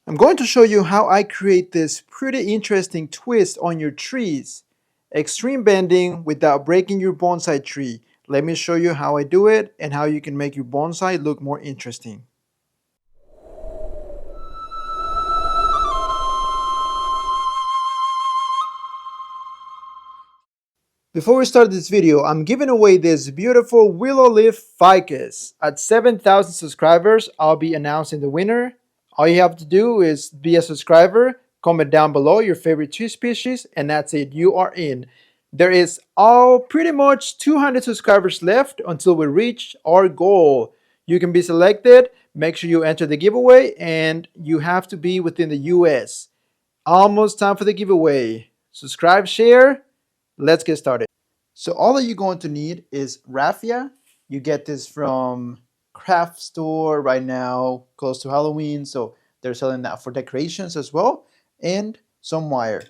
I'm going to show you how I create this pretty interesting twist on your trees. Extreme bending without breaking your bonsai tree. Let me show you how I do it and how you can make your bonsai look more interesting. Before we start this video, I'm giving away this beautiful willow leaf ficus. At 7,000 subscribers, I'll be announcing the winner. All you have to do is be a subscriber, comment down below your favorite tree species, and that's it, you are in. There is all pretty much 200 subscribers left until we reach our goal. You can be selected, make sure you enter the giveaway, and you have to be within the US. Almost time for the giveaway. Subscribe, share, let's get started. So all that you're going to need is raffia. You get this from craft store right now, close to Halloween, so they're selling that for decorations as well, and some wire.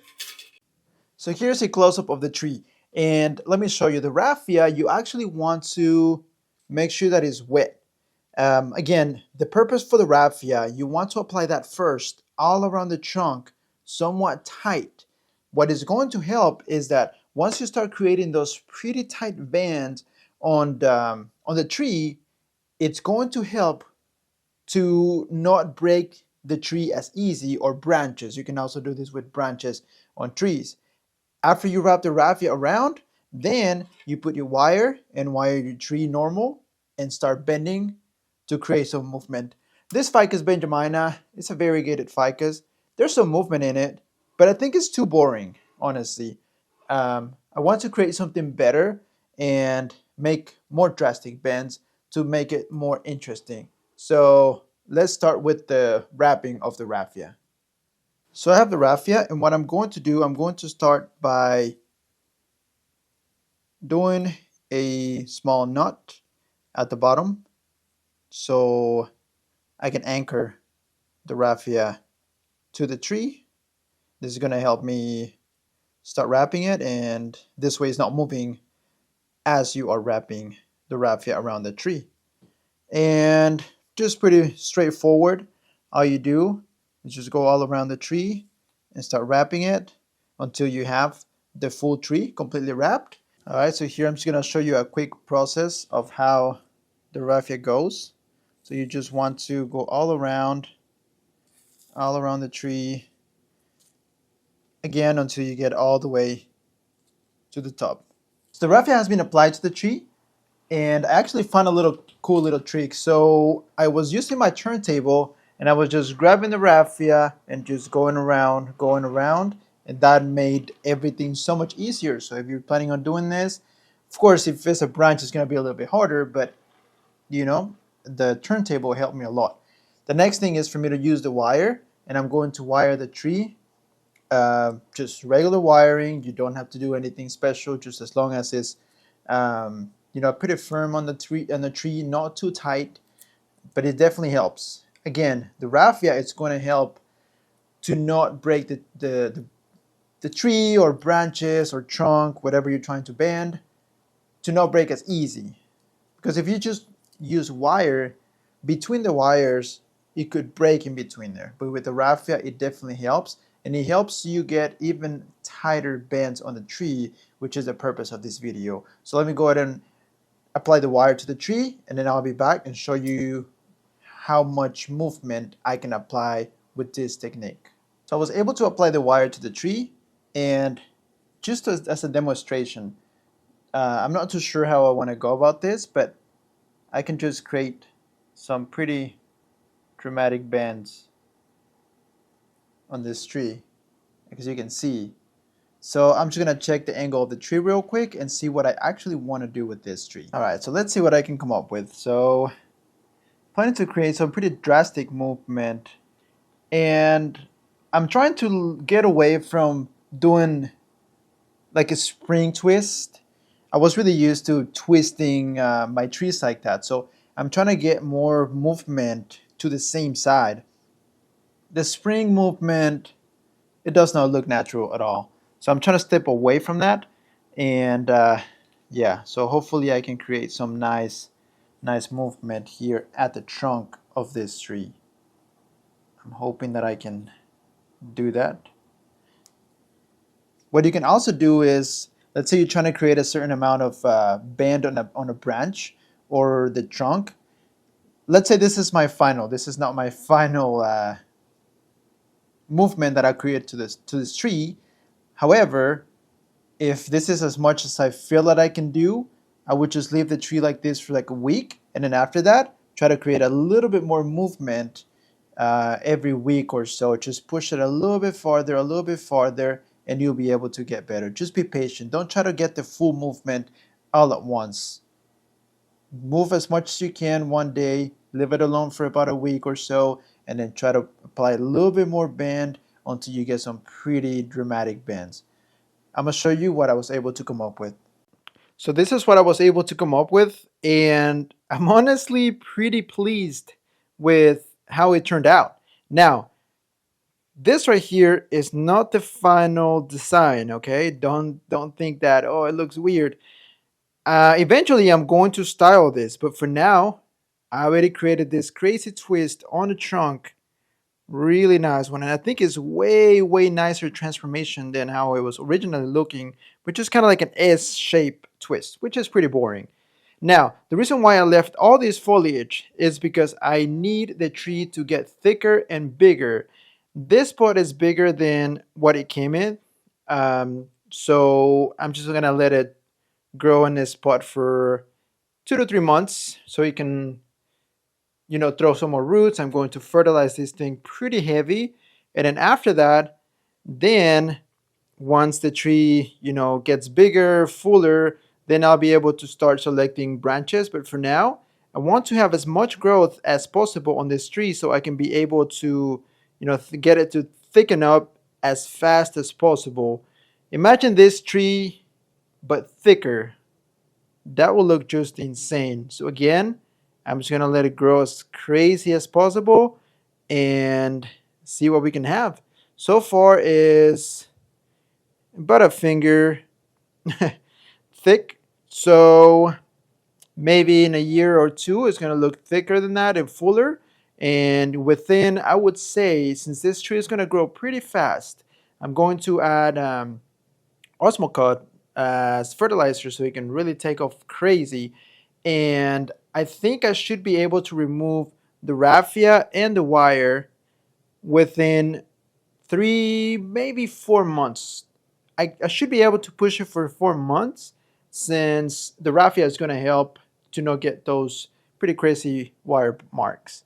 So here's a close-up of the tree, and let me show you the raffia. You actually want to make sure that it's wet. Again, the purpose for the raffia, you want to apply that first all around the trunk, somewhat tight. What is going to help is that once you start creating those pretty tight bands on the tree, it's going to help to not break the tree as easy, or branches. You can also do this with branches on trees. After you wrap the raffia around, then you put your wire and wire your tree normal and start bending to create some movement. This ficus benjamina, it's a variegated ficus. There's some movement in it, but I think it's too boring, honestly. I want to create something better and make more drastic bends to make it more interesting. So let's start with the wrapping of the raffia. So I have the raffia, and what I'm going to do, I'm going to start by doing a small knot at the bottom so I can anchor the raffia to the tree. This is going to help me start wrapping it, and this way it's not moving as you are wrapping the raffia around the tree. And just pretty straightforward. All you do is just go all around the tree and start wrapping it until you have the full tree completely wrapped. All right, so here I'm just gonna show you a quick process of how the raffia goes. So you just want to go all around the tree again until you get all the way to the top. So the raffia has been applied to the tree, and I actually found a little cool little trick. So I was using my turntable and I was just grabbing the raffia and just going around, and that made everything so much easier. So if you're planning on doing this, of course, if it's a branch, it's going to be a little bit harder, but you know, the turntable helped me a lot. The next thing is for me to use the wire, and I'm going to wire the tree. Just regular wiring. You don't have to do anything special, just as long as it's pretty firm on the tree, not too tight, but it definitely helps. Again, the raffia, it's going to help to not break the tree or branches or trunk, whatever you're trying to bend, to not break as easy. Because if you just use wire, between the wires, it could break in between there. But with the raffia, it definitely helps. And it helps you get even tighter bends on the tree, which is the purpose of this video. So let me go ahead and apply the wire to the tree, and then I'll be back and show you how much movement I can apply with this technique. So I was able to apply the wire to the tree, and just as a demonstration, I'm not too sure how I want to go about this, but I can just create some pretty dramatic bends on this tree, as you can see. So I'm just gonna check the angle of the tree real quick and see what I actually want to do with this tree. All right, so let's see what I can come up with. So planning to create some pretty drastic movement, and I'm trying to get away from doing like a spring twist. I was really used to twisting my trees like that, so I'm trying to get more movement to the same side. The spring movement, it does not look natural at all. So I'm trying to step away from that, and yeah, so hopefully I can create some nice movement here at the trunk of this tree. I'm hoping that I can do that. What you can also do is, let's say you're trying to create a certain amount of band on a branch or the trunk. Let's say this is my final. This is not my final movement that I create to this tree. However, if this is as much as I feel that I can do, I would just leave the tree like this for like a week, and then after that, try to create a little bit more movement every week or so. Just push it a little bit farther, and you'll be able to get better. Just be patient. Don't try to get the full movement all at once. Move as much as you can one day, leave it alone for about a week or so, and then try to apply a little bit more bend until you get some pretty dramatic bends. I'm going to show you what I was able to come up with. So this is what I was able to come up with, and I'm honestly pretty pleased with how it turned out. Now, this right here is not the final design, okay? Don't think that, oh, it looks weird. Eventually, I'm going to style this, but for now, I already created this crazy twist on the trunk. Really nice one, and I think it's way nicer transformation than how it was originally looking, which is kind of like an S-shape twist, which is pretty boring. Now, the reason why I left all this foliage is because I need the tree to get thicker and bigger. This pot is bigger than what it came in, so I'm just gonna let it grow in this pot for 2 to 3 months so it can, throw some more roots. I'm going to fertilize this thing pretty heavy, and then after that, then once the tree gets bigger, fuller, then I'll be able to start selecting branches. But for now, I want to have as much growth as possible on this tree so I can be able to get it to thicken up as fast as possible. Imagine this tree but thicker. That will look just insane. So again, I'm just gonna let it grow as crazy as possible and see what we can have. So far is about a finger thick, so maybe in a year or two it's going to look thicker than that and fuller. And within, I would say, since this tree is going to grow pretty fast, I'm going to add osmocote as fertilizer so it can really take off crazy. And I think I should be able to remove the raffia and the wire within 3, maybe 4 months. I should be able to push it for 4 months, since the raffia is going to help to not get those pretty crazy wire marks.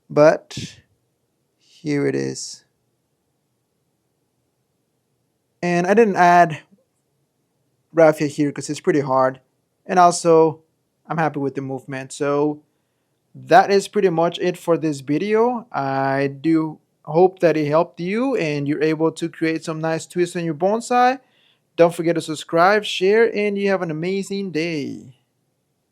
But here it is. And I didn't add raffia here because it's pretty hard. And also, I'm happy with the movement. So that is pretty much it for this video. I do hope that it helped you and you're able to create some nice twists on your bonsai. Don't forget to subscribe, share, and you have an amazing day.